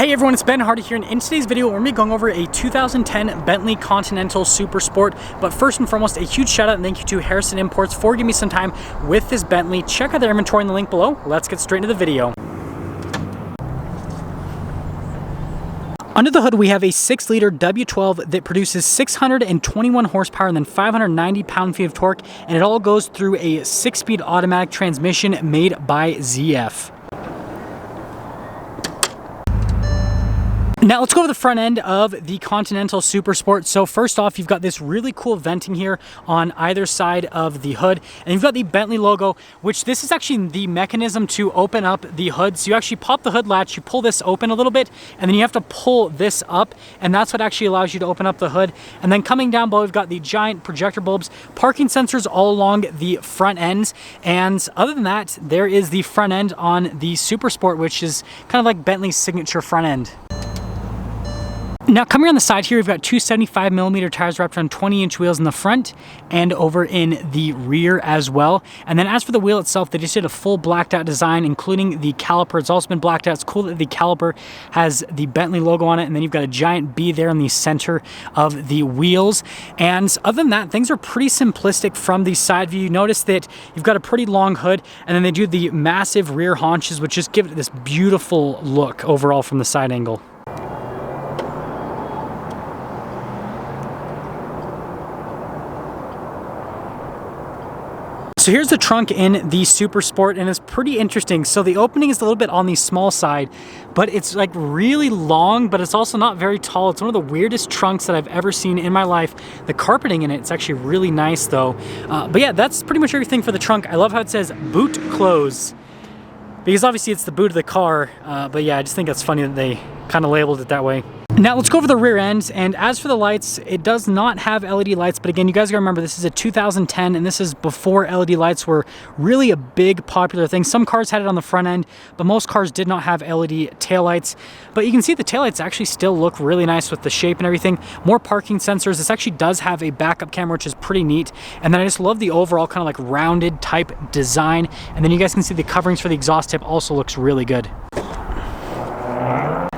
Hey everyone, it's Ben Hardy here, and in today's video we're going to be going over a 2010 Bentley Continental Supersport. But first and foremost, a huge shout out and thank you to Harrison Imports for giving me some time with this Bentley. Check out their inventory in the link below. Let's get straight into the video. Under the hood, we have a 6-liter W12 that produces 621 horsepower and then 590 pound-feet of torque, and it all goes through a 6-speed automatic transmission made by ZF. Now let's go to the front end of the Continental Supersport. So first off, you've got this really cool venting here on either side of the hood, and you've got the Bentley logo, which this is actually the mechanism to open up the hood. So you actually pop the hood latch, you pull this open a little bit, and then you have to pull this up, and that's what actually allows you to open up the hood. And then coming down below, we've got the giant projector bulbs, parking sensors all along the front ends, and other than that, there is the front end on the Supersport, which is kind of like Bentley's signature front end. Now coming on the side here, we've got two 75mm tires wrapped around 20-inch wheels in the front and over in the rear as well. And then as for the wheel itself, they just did a full blacked out design, including the caliper. It's also been blacked out. It's cool that the caliper has the Bentley logo on it, and then you've got a giant B there in the center of the wheels. And other than that, things are pretty simplistic from the side view. You notice that you've got a pretty long hood, and then they do the massive rear haunches, which just give it this beautiful look overall from the side angle. So here's the trunk in the Supersport, and it's pretty interesting. So the opening is a little bit on the small side, but it's like really long, but it's also not very tall. It's one of the weirdest trunks that I've ever seen in my life. The carpeting in it's actually really nice though. But yeah, that's pretty much everything for the trunk. I love how it says boot close, because obviously it's the boot of the car. But yeah, I just think that's funny that they kind of labeled it that way. Now let's go over the rear end, and as for the lights, it does not have LED lights, but again, you guys gotta remember this is a 2010, and this is before LED lights were really a big popular thing. Some cars had it on the front end, but most cars did not have LED taillights. But you can see the taillights actually still look really nice with the shape and everything. More parking sensors. This actually does have a backup camera, which is pretty neat. And then I just love the overall kind of like rounded type design. And then you guys can see the coverings for the exhaust tip also looks really good.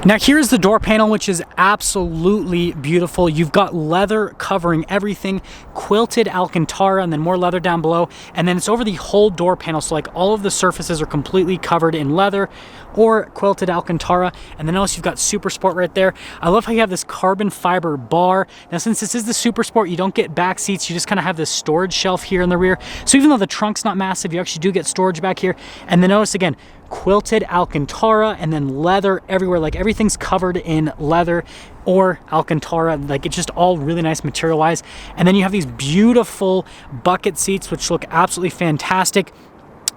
Now here's the door panel, which is absolutely beautiful. You've got leather covering everything, quilted Alcantara, and then more leather down below. And then it's over the whole door panel, so like all of the surfaces are completely covered in leather or quilted Alcantara. And then notice you've got Supersport right there. I love how you have this carbon fiber bar. Now since this is the Supersport, you don't get back seats, you just kind of have this storage shelf here in the rear. So even though the trunk's not massive, you actually do get storage back here. And then notice again, quilted Alcantara and then leather everywhere. Like everything's covered in leather or Alcantara. Like it's just all really nice material wise. And then you have these beautiful bucket seats, which look absolutely fantastic.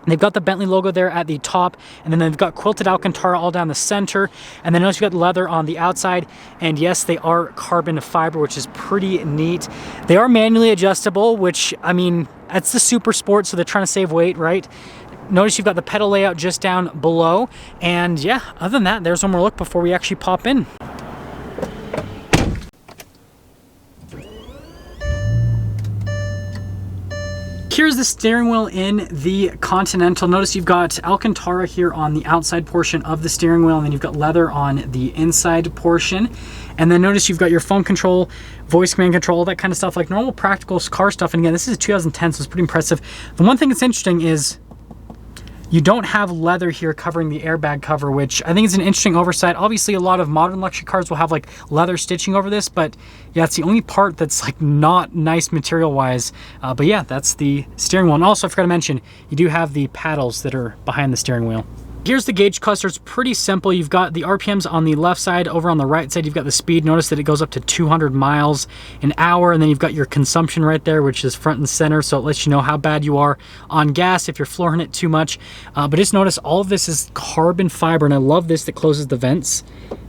They've got the Bentley logo there at the top, and then they've got quilted Alcantara all down the center. And then notice you've got leather on the outside. And yes, they are carbon fiber, which is pretty neat. They are manually adjustable, which, I mean, that's the Supersport, so they're trying to save weight, right? Notice you've got the pedal layout just down below. And yeah, other than that, there's one more look before we actually pop in. Here's the steering wheel in the Continental. Notice you've got Alcantara here on the outside portion of the steering wheel, and then you've got leather on the inside portion. And then notice you've got your phone control, voice command control, all that kind of stuff, like normal practical car stuff. And again, this is a 2010, so it's pretty impressive. The one thing that's interesting is you don't have leather here covering the airbag cover, which I think is an interesting oversight. Obviously, a lot of modern luxury cars will have like leather stitching over this, but yeah, it's the only part that's like not nice material-wise. But yeah, that's the steering wheel. And also, I forgot to mention, you do have the paddles that are behind the steering wheel. Here's the gauge cluster. It's pretty simple. You've got the RPMs on the left side. Over on the right side, you've got the speed. Notice that it goes up to 200 miles an hour. And then you've got your consumption right there, which is front and center. So it lets you know how bad you are on gas if you're flooring it too much. But just notice all of this is carbon fiber. And I love this that closes the vents.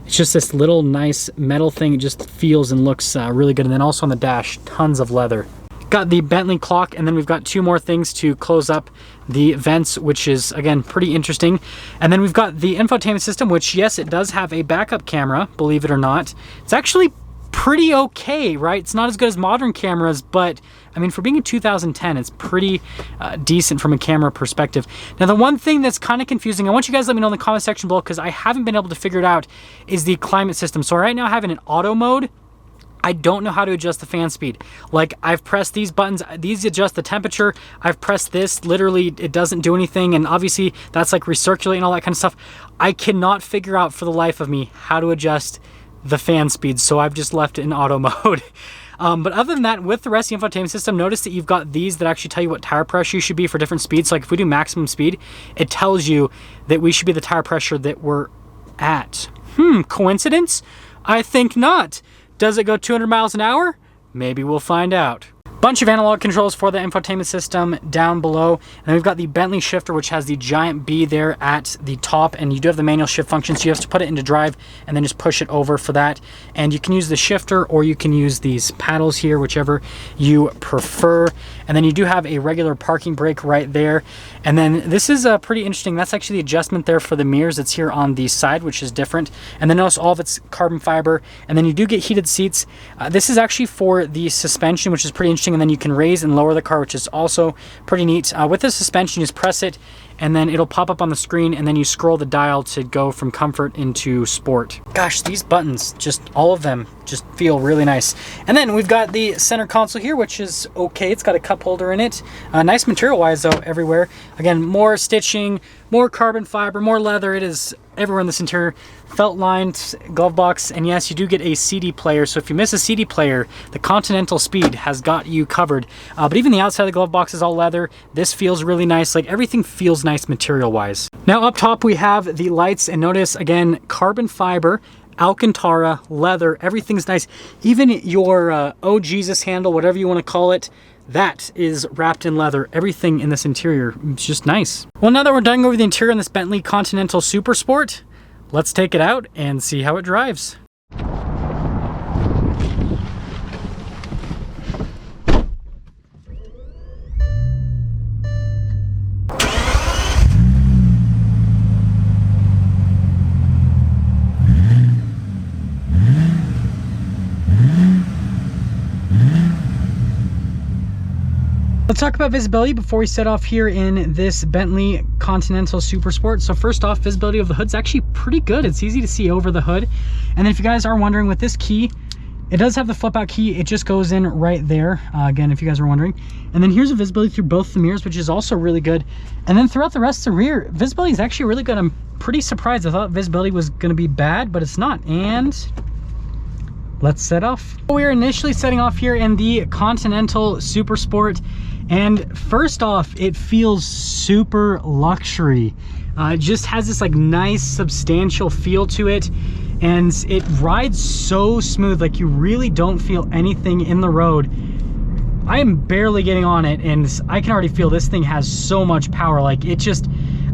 It's just this little nice metal thing. It just feels and looks really good. And then also on the dash, tons of leather. Got the Bentley clock, and then we've got two more things to close up the vents, which is again pretty interesting. And then we've got the infotainment system, which yes, it does have a backup camera, believe it or not. It's actually pretty okay, right? It's not as good as modern cameras, but I mean, for being in 2010, it's pretty decent from a camera perspective. Now, the one thing that's kind of confusing, I want you guys to let me know in the comment section below, because I haven't been able to figure it out, is the climate system. So right now I have it in auto mode. I don't know how to adjust the fan speed. Like, I've pressed these buttons, these adjust the temperature. I've pressed this, literally it doesn't do anything. And obviously that's like recirculating, all that kind of stuff. I cannot figure out for the life of me how to adjust the fan speed. So I've just left it in auto mode. But other than that, with the rest of the infotainment system, notice that you've got these that actually tell you what tire pressure you should be for different speeds. So like if we do maximum speed, it tells you that we should be the tire pressure that we're at. Coincidence? I think not. Does it go 200 miles an hour? Maybe we'll find out. Bunch of analog controls for the infotainment system down below. And then we've got the Bentley shifter, which has the giant B there at the top. And you do have the manual shift function, so you have to put it into drive and then just push it over for that. And you can use the shifter or you can use these paddles here, whichever you prefer. And then you do have a regular parking brake right there. And then this is pretty interesting. That's actually the adjustment there for the mirrors. It's here on the side, which is different. And then notice all of it's carbon fiber. And then you do get heated seats. This is actually for the suspension, which is pretty interesting. And then you can raise and lower the car, which is also pretty neat. With the suspension, you just press it and then it'll pop up on the screen, and then you scroll the dial to go from comfort into sport. Gosh, these buttons, just all of them just feel really nice. And then we've got the center console here, which is okay. It's got a cup holder in it. Nice material wise though, everywhere. Again, more stitching, more carbon fiber, more leather. It is everywhere in this interior. Felt lined glove box, and yes, you do get a CD player. So if you miss a CD player, the Continental Speed has got you covered. But even the outside of the glove box is all leather. This feels really nice. Like, everything feels nice material wise. Now up top we have the lights, and notice again, carbon fiber, Alcantara, leather, everything's nice. Even your oh Jesus handle, whatever you want to call it, that is wrapped in leather. Everything in this interior is just nice. Well, now that we're done over the interior in this Bentley Continental Supersport, let's take it out and see how it drives. Let's talk about visibility before we set off here in this Bentley Continental Supersport. So first off, visibility of the hood's actually pretty good. It's easy to see over the hood. And then if you guys are wondering, with this key, it does have the flip out key. It just goes in right there. Again, if you guys are wondering. And then here's a visibility through both the mirrors, which is also really good. And then throughout the rest of the rear, visibility is actually really good. I'm pretty surprised. I thought visibility was going to be bad, but it's not. And let's set off. We are initially setting off here in the Continental Supersport. And first off, it feels super luxury. It just has this like nice substantial feel to it, and it rides so smooth. Like, you really don't feel anything in the road. I am barely getting on it, and I can already feel this thing has so much power. Like, it just,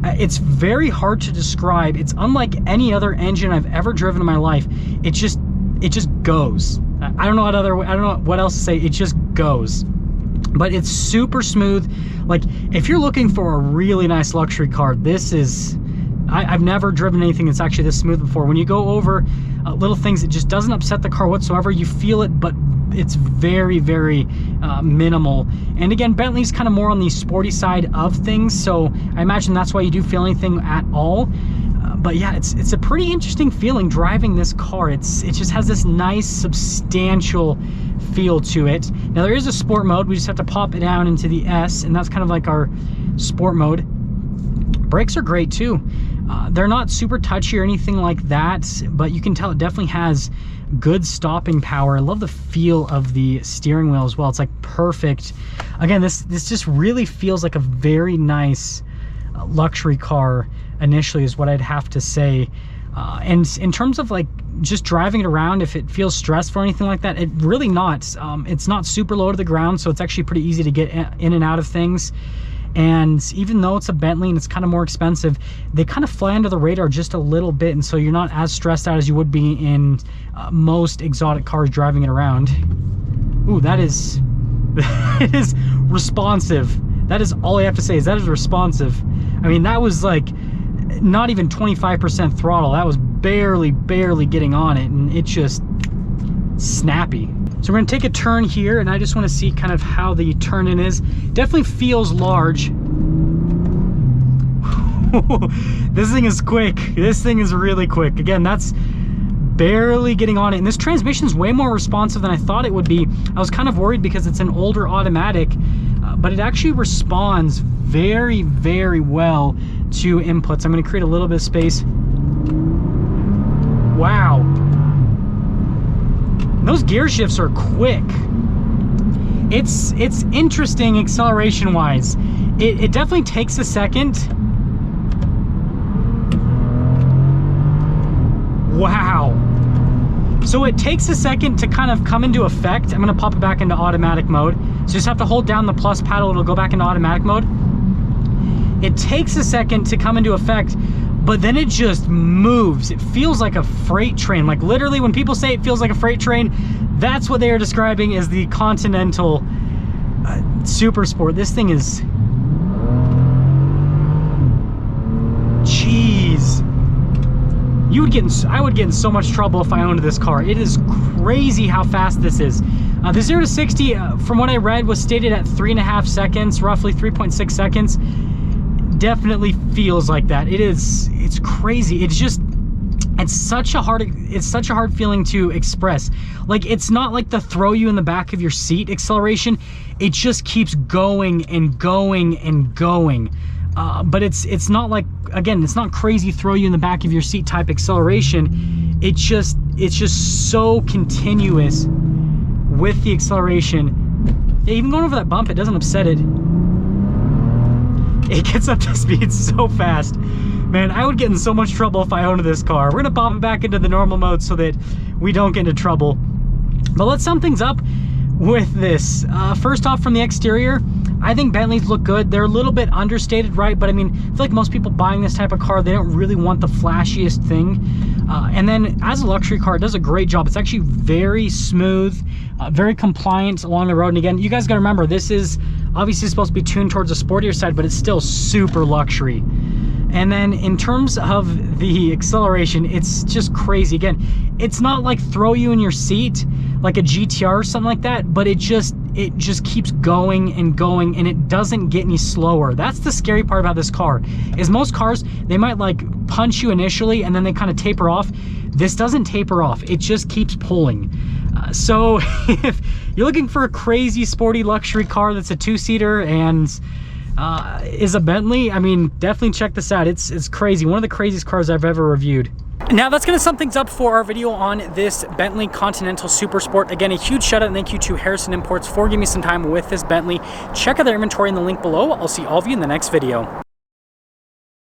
it's very hard to describe. It's unlike any other engine I've ever driven in my life. It just goes. I don't know what else to say. It just goes. But it's super smooth. Like, if you're looking for a really nice luxury car, this is, I've never driven anything that's actually this smooth before. When you go over little things, it just doesn't upset the car whatsoever. You feel it, but it's very, very minimal. And again, Bentley's kind of more on the sporty side of things, so I imagine that's why you do feel anything at all. But yeah, it's a pretty interesting feeling driving this car. It just has this nice substantial feel to it. Now there is a sport mode. We just have to pop it down into the S, and that's kind of like our sport mode. Brakes are great too. They're not super touchy or anything like that, but you can tell it definitely has good stopping power. I love the feel of the steering wheel as well. It's like perfect. Again, this just really feels like a very nice luxury car initially, is what I'd have to say. And in terms of like just driving it around, if it feels stressful or anything like that, it really not. It's not super low to the ground, so it's actually pretty easy to get in and out of things. And even though it's a Bentley and it's kind of more expensive, they kind of fly under the radar just a little bit, and so you're not as stressed out as you would be in most exotic cars driving it around. Ooh, that is it is responsive. That is all I have to say, is that is responsive. I mean, that was like not even 25% throttle. That was barely getting on it, and it's snappy. So we're gonna take a turn here, and I just wanna see kind of how the turn in is. Definitely feels large. This thing is quick. This thing is really quick. Again, that's barely getting on it. And this transmission is way more responsive than I thought it would be. I was kind of worried because it's an older automatic, but it actually responds very, very well to inputs. I'm gonna create a little bit of space. Wow. Those gear shifts are quick. It's interesting acceleration wise. It definitely takes a second. Wow. So it takes a second to kind of come into effect. I'm gonna pop it back into automatic mode. So you just have to hold down the plus paddle, it'll go back into automatic mode. It takes a second to come into effect, but then it just moves. It feels like a freight train. Like literally when people say it feels like a freight train, that's what they are describing as the Continental Supersport. This thing is, jeez. I would get in so much trouble if I owned this car. It is crazy how fast this is. The 0 to 60, from what I read, was stated at 3.5 seconds, roughly 3.6 seconds. Definitely feels like that. It's crazy. It's such a hard feeling to express. Like, it's not like the throw you in the back of your seat acceleration. It just keeps going and going and going. But it's not like, again, it's not crazy throw you in the back of your seat type acceleration. It's just so continuous with the acceleration. Yeah, even going over that bump, it doesn't upset it. It gets up to speed so fast. Man, I would get in so much trouble if I owned this car. We're gonna pop it back into the normal mode so that we don't get into trouble. But let's sum things up with this. First off, from the exterior, I think Bentleys look good. They're a little bit understated, right? But I mean, I feel like most people buying this type of car, they don't really want the flashiest thing. And then as a luxury car, it does a great job. It's actually very smooth, very compliant along the road. And again, you guys gotta remember, this is obviously supposed to be tuned towards a sportier side, but it's still super luxury. And then in terms of the acceleration, it's just crazy. Again, it's not like throw you in your seat like a GTR or something like that, but it just keeps going and going, and it doesn't get any slower. That's the scary part about this car, is most cars, they might like punch you initially and then they kind of taper off. This doesn't taper off. It just keeps pulling. So if you're looking for a crazy sporty luxury car that's a two-seater and is a Bentley, I mean, definitely check this out. It's crazy. One of the craziest cars I've ever reviewed. Now that's going to sum things up for our video on this Bentley Continental Supersport. Again, a huge shout out and thank you to Harrison Imports for giving me some time with this Bentley. Check out their inventory in the link below. I'll see all of you in the next video.